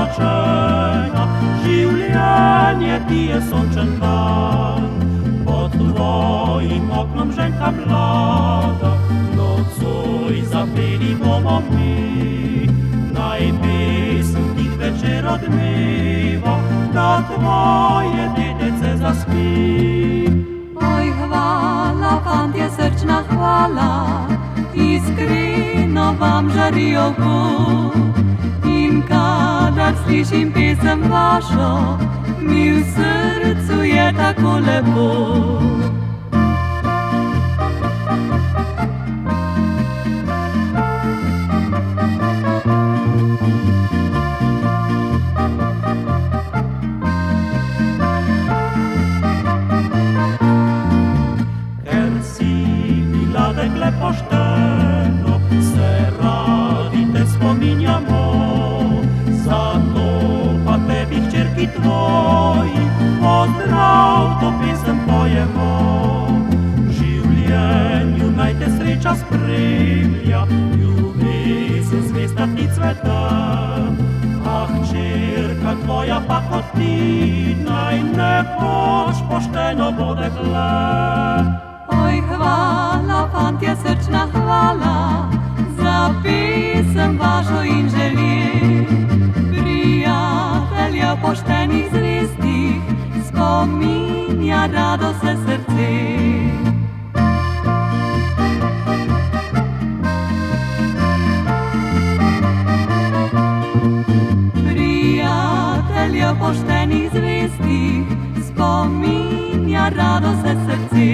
zatočena, življenje ti je sončen dan. Pod tvojim oknom ženka mlada, nocoj zapeli bomo mi. Naj pesem tih večer odmeva, da tvoje detece zaspi. Oj, hvala, fantje, srčna hvala, iskreno vam žari oko. In kadar slišim pesem vašo, mi v srcu je tako lepo. Ker si bila dekle pošteno, se radi te spominjamo. Zato pa tebi, hčerki tvoji, pozdrav, to pesem pojemo. V življenju naj te sreča spremlja, ljubezen zvesta ti cveta. Ah, hčerka tvoja pa kot ti, naj nekoč pošteno bo dekle. Oj, hvala, fantje, srčna hvala, za pesem vašo in želje. Prijatelja poštenih, zvestih, spominja rado se srce. Prijatelja poštenih, zvestih, spominja rado se srce.